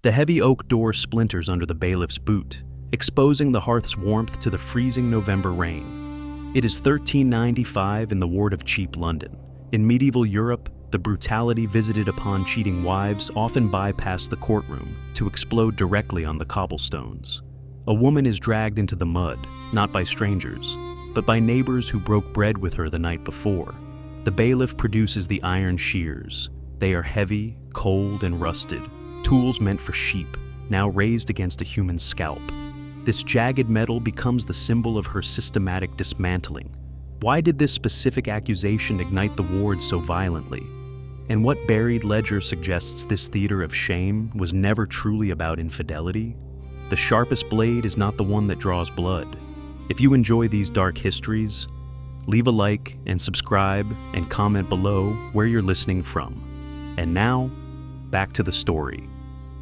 The heavy oak door splinters under the bailiff's boot, exposing the hearth's warmth to the freezing November rain. It is 1395 in the ward of Cheap, London. In medieval Europe, the brutality visited upon cheating wives often bypassed the courtroom to explode directly on the cobblestones. A woman is dragged into the mud, not by strangers, but by neighbors who broke bread with her the night before. The bailiff produces the iron shears. They are heavy, cold, and rusted, tools meant for sheep, now raised against a human scalp. This jagged metal becomes the symbol of her systematic dismantling. Why did this specific accusation ignite the ward so violently? And what buried ledger suggests this theater of shame was never truly about infidelity? The sharpest blade is not the one that draws blood. If you enjoy these dark histories, leave a like and subscribe and comment below where you're listening from. And now, back to the story.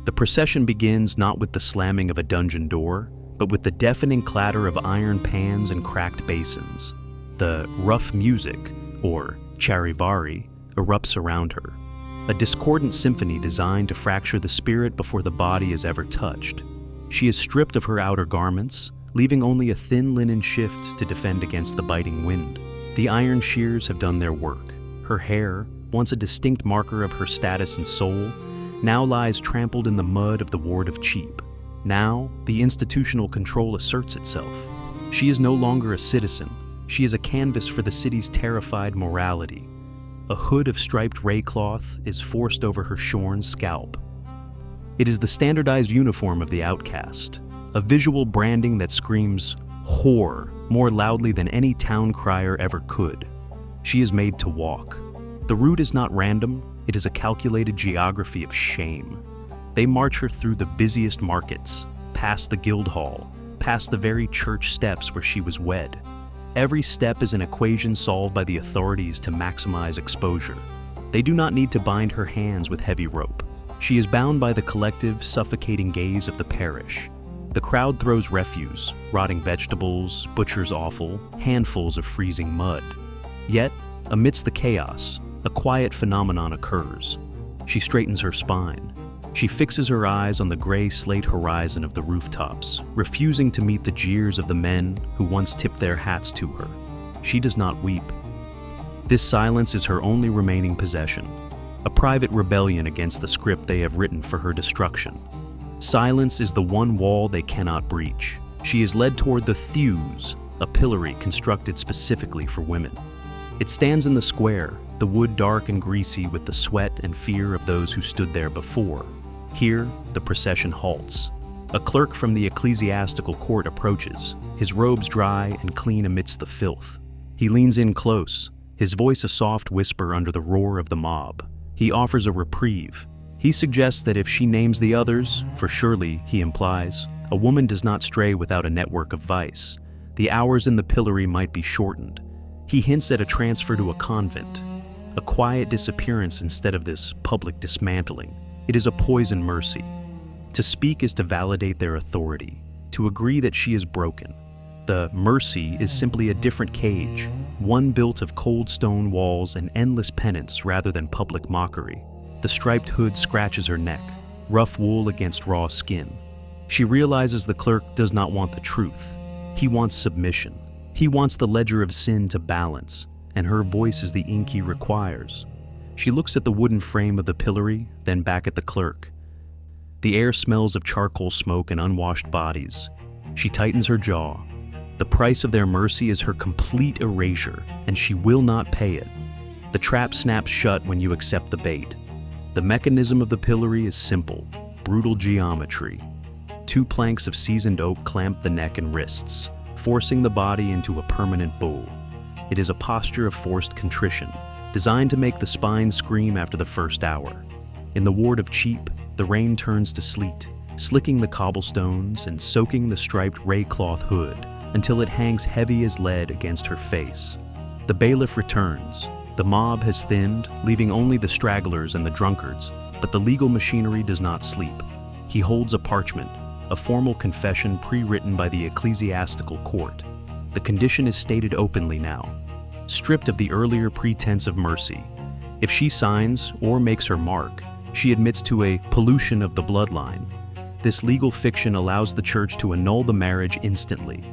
The procession begins not with the slamming of a dungeon door, but with the deafening clatter of iron pans and cracked basins. The rough music, or charivari, erupts around her, a discordant symphony designed to fracture the spirit before the body is ever touched. She is stripped of her outer garments, leaving only a thin linen shift to defend against the biting wind. The iron shears have done their work. Her hair, once a distinct marker of her status and soul, now lies trampled in the mud of the ward of Cheap. Now, the institutional control asserts itself. She is no longer a citizen. She is a canvas for the city's terrified morality. A hood of striped ray cloth is forced over her shorn scalp. It is the standardized uniform of the outcast, a visual branding that screams horror more loudly than any town crier ever could. She is made to walk. The route is not random, it is a calculated geography of shame. They march her through the busiest markets, past the guild hall, past the very church steps where she was wed. Every step is an equation solved by the authorities to maximize exposure. They do not need to bind her hands with heavy rope. She is bound by the collective, suffocating gaze of the parish. The crowd throws refuse, rotting vegetables, butcher's offal, handfuls of freezing mud. Yet, amidst the chaos, a quiet phenomenon occurs. She straightens her spine. She fixes her eyes on the gray slate horizon of the rooftops, refusing to meet the jeers of the men who once tipped their hats to her. She does not weep. This silence is her only remaining possession, a private rebellion against the script they have written for her destruction. Silence is the one wall they cannot breach. She is led toward the thews, a pillory constructed specifically for women. It stands in the square, the wood dark and greasy with the sweat and fear of those who stood there before. Here, the procession halts. A clerk from the ecclesiastical court approaches, his robes dry and clean amidst the filth. He leans in close, his voice a soft whisper under the roar of the mob. He offers a reprieve. He suggests that if she names the others, for surely, he implies, a woman does not stray without a network of vice. The hours in the pillory might be shortened. He hints at a transfer to a convent, a quiet disappearance instead of this public dismantling. It is a poison mercy. To speak is to validate their authority, to agree that she is broken. The mercy is simply a different cage, one built of cold stone walls and endless penance rather than public mockery. The striped hood scratches her neck, rough wool against raw skin. She realizes the clerk does not want the truth. He wants submission. He wants the ledger of sin to balance, and her voice is the ink he requires. She looks at the wooden frame of the pillory, then back at the clerk. The air smells of charcoal smoke and unwashed bodies. She tightens her jaw. The price of their mercy is her complete erasure, and she will not pay it. The trap snaps shut when you accept the bait. The mechanism of the pillory is simple, brutal geometry. 2 planks of seasoned oak clamp the neck and wrists, forcing the body into a permanent bull. It is a posture of forced contrition, designed to make the spine scream after the first hour. In the ward of Cheap, the rain turns to sleet, slicking the cobblestones and soaking the striped ray cloth hood until it hangs heavy as lead against her face. The bailiff returns. The mob has thinned, leaving only the stragglers and the drunkards, but the legal machinery does not sleep. He holds a parchment, a formal confession pre-written by the ecclesiastical court. The condition is stated openly now, stripped of the earlier pretense of mercy. If she signs or makes her mark, She admits to a pollution of the bloodline. This legal fiction allows the church to annul the marriage instantly.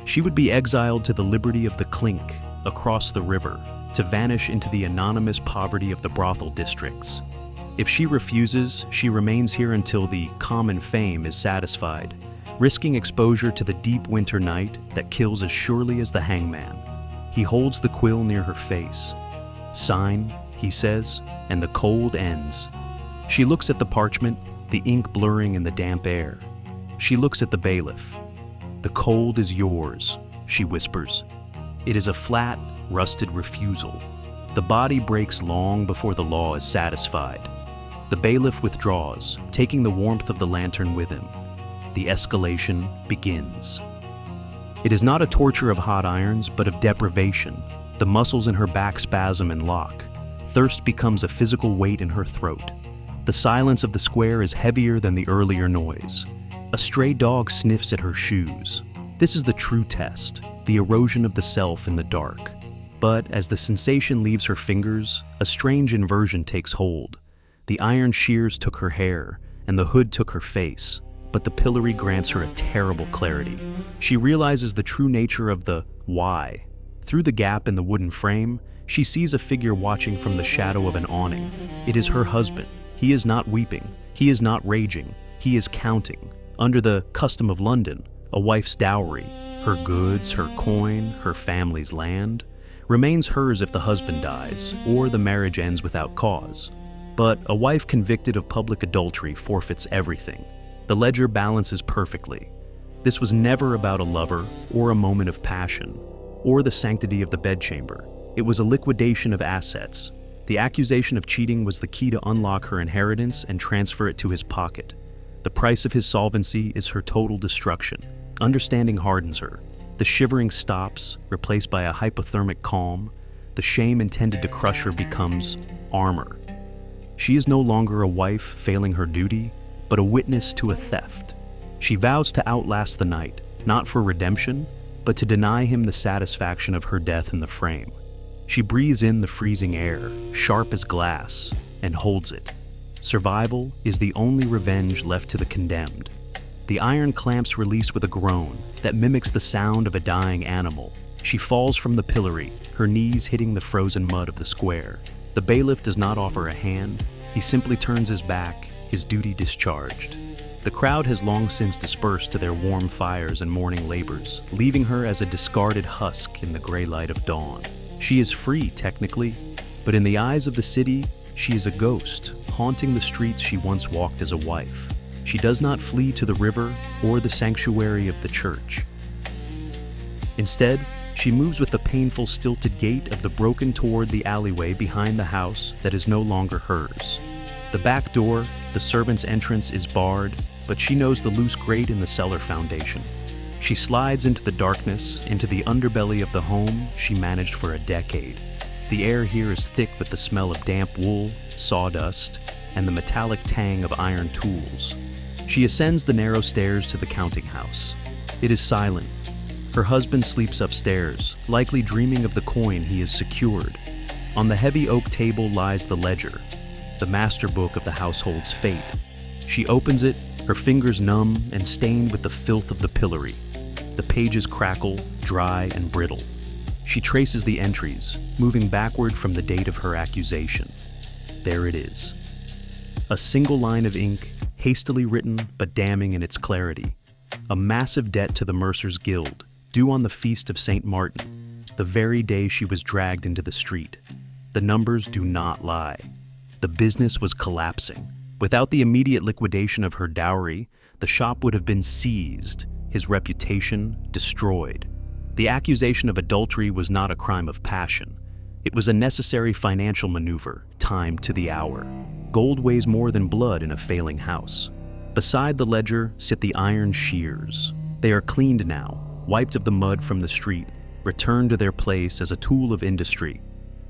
She would be exiled to the liberty of the clink across the river, to vanish into the anonymous poverty of the brothel districts. If she refuses, she remains here until the common fame is satisfied, risking exposure to the deep winter night that kills as surely as the hangman. He holds the quill near her face. "Sign," he says, and the cold ends. She looks at the parchment, the ink blurring in the damp air. She looks at the bailiff. "The cold is yours," she whispers. It is a flat, rusted refusal. The body breaks long before the law is satisfied. The bailiff withdraws, taking the warmth of the lantern with him. The escalation begins. It is not a torture of hot irons, but of deprivation. The muscles in her back spasm and lock. Thirst becomes a physical weight in her throat. The silence of the square is heavier than the earlier noise. A stray dog sniffs at her shoes. This is the true test, the erosion of the self in the dark. But as the sensation leaves her fingers, a strange inversion takes hold. The iron shears took her hair, and the hood took her face, but the pillory grants her a terrible clarity. She realizes the true nature of the why. Through the gap in the wooden frame, she sees a figure watching from the shadow of an awning. It is her husband. He is not weeping. He is not raging. He is counting. Under the custom of London, a wife's dowry, her goods, her coin, her family's land, remains hers if the husband dies, or the marriage ends without cause. But a wife convicted of public adultery forfeits everything. The ledger balances perfectly. This was never about a lover, or a moment of passion, or the sanctity of the bedchamber. It was a liquidation of assets. The accusation of cheating was the key to unlock her inheritance and transfer it to his pocket. The price of his solvency is her total destruction. Understanding hardens her. The shivering stops, replaced by a hypothermic calm. The shame intended to crush her becomes armor. She is no longer a wife failing her duty, but a witness to a theft. She vows to outlast the night, not for redemption, but to deny him the satisfaction of her death in the frame. She breathes in the freezing air, sharp as glass, and holds it. Survival is the only revenge left to the condemned. The iron clamps release with a groan that mimics the sound of a dying animal. She falls from the pillory, her knees hitting the frozen mud of the square. The bailiff does not offer a hand. He simply turns his back, his duty discharged. The crowd has long since dispersed to their warm fires and morning labors, leaving her as a discarded husk in the gray light of dawn. She is free, technically, but in the eyes of the city, she is a ghost, haunting the streets she once walked as a wife. She does not flee to the river or the sanctuary of the church. Instead, she moves with the painful, stilted gait of the broken toward the alleyway behind the house that is no longer hers. The back door, the servant's entrance, is barred, but she knows the loose grate in the cellar foundation. She slides into the darkness, into the underbelly of the home she managed for a decade. The air here is thick with the smell of damp wool, sawdust, and the metallic tang of iron tools. She ascends the narrow stairs to the counting house. It is silent. Her husband sleeps upstairs, likely dreaming of the coin he has secured. On the heavy oak table lies the ledger, the master book of the household's fate. She opens it, her fingers numb and stained with the filth of the pillory. The pages crackle, dry and brittle. She traces the entries, moving backward from the date of her accusation. There it is. A single line of ink, hastily written but damning in its clarity. A massive debt to the Mercer's Guild, due on the feast of St. Martin, the very day she was dragged into the street. The numbers do not lie. The business was collapsing. Without the immediate liquidation of her dowry, the shop would have been seized, his reputation destroyed. The accusation of adultery was not a crime of passion. It was a necessary financial maneuver, timed to the hour. Gold weighs more than blood in a failing house. Beside the ledger sit the iron shears. They are cleaned now, wiped of the mud from the street, returned to their place as a tool of industry.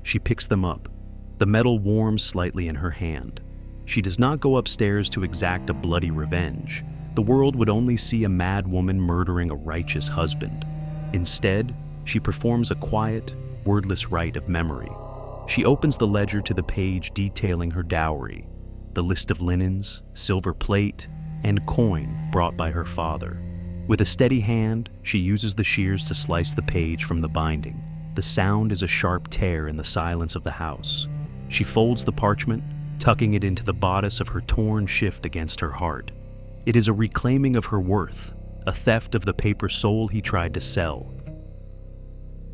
She picks them up. The metal warms slightly in her hand. She does not go upstairs to exact a bloody revenge. The world would only see a mad woman murdering a righteous husband. Instead, she performs a quiet, wordless rite of memory. She opens the ledger to the page detailing her dowry. the list of linens, silver plate, and coin brought by her father. With a steady hand, she uses the shears to slice the page from the binding. The sound is a sharp tear in the silence of the house. She folds the parchment, tucking it into the bodice of her torn shift against her heart. It is a reclaiming of her worth, a theft of the paper soul he tried to sell.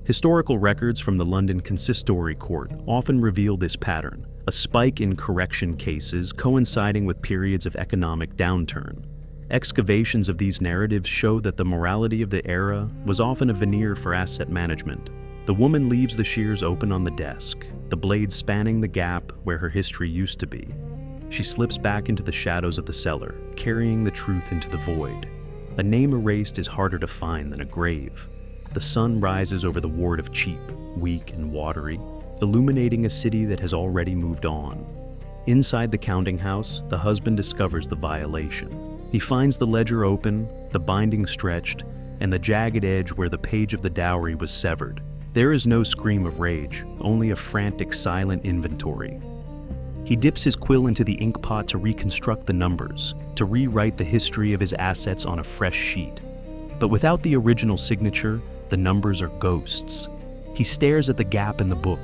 Historical records from the London Consistory Court often reveal this pattern, a spike in correction cases coinciding with periods of economic downturn. Excavations of these narratives show that the morality of the era was often a veneer for asset management. The woman leaves the shears open on the desk, the blade spanning the gap where her history used to be. She slips back into the shadows of the cellar, carrying the truth into the void. A name erased is harder to find than a grave. The sun rises over the ward of Cheap, weak and watery, illuminating a city that has already moved on. Inside the counting house, the husband discovers the violation. He finds the ledger open, the binding stretched, and the jagged edge where the page of the dowry was severed. There is no scream of rage, only a frantic, silent inventory. He dips his quill into the ink pot to reconstruct the numbers, to rewrite the history of his assets on a fresh sheet. But without the original signature, the numbers are ghosts. He stares at the gap in the book,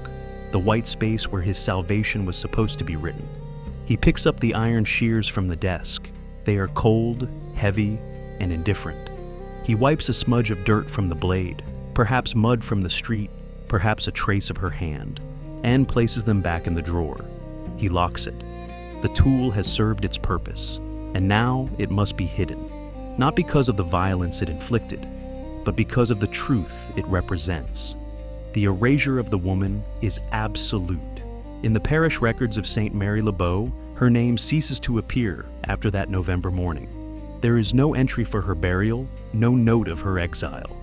the white space where his salvation was supposed to be written. He picks up the iron shears from the desk. They are cold, heavy, and indifferent. He wipes a smudge of dirt from the blade, perhaps mud from the street, perhaps a trace of her hand, and places them back in the drawer. He locks it. The tool has served its purpose, and now it must be hidden, not because of the violence it inflicted, but because of the truth it represents. The erasure of the woman is absolute. In the parish records of St. Mary Le Bow, her name ceases to appear after that November morning. There is no entry for her burial, no note of her exile.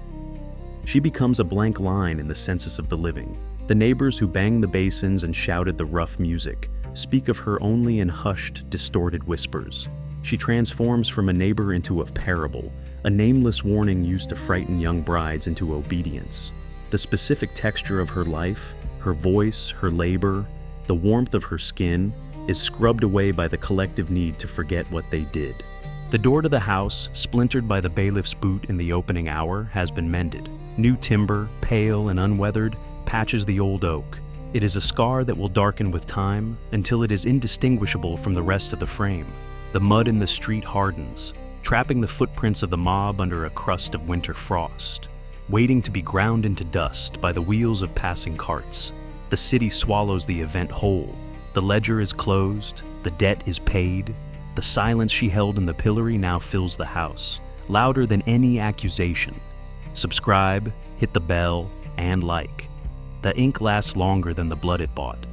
She becomes a blank line in the census of the living. The neighbors who banged the basins and shouted the rough music speak of her only in hushed, distorted whispers. She transforms from a neighbor into a parable, a nameless warning used to frighten young brides into obedience. The specific texture of her life, her voice, her labor, the warmth of her skin, is scrubbed away by the collective need to forget what they did. The door to the house, splintered by the bailiff's boot in the opening hour, has been mended. New timber, pale and unweathered, patches the old oak. It is a scar that will darken with time until it is indistinguishable from the rest of the frame. The mud in the street hardens, trapping the footprints of the mob under a crust of winter frost, waiting to be ground into dust by the wheels of passing carts. The city swallows the event whole. The ledger is closed, the debt is paid. The silence she held in the pillory now fills the house, louder than any accusation. Subscribe, hit the bell, and like. The ink lasts longer than the blood it bought.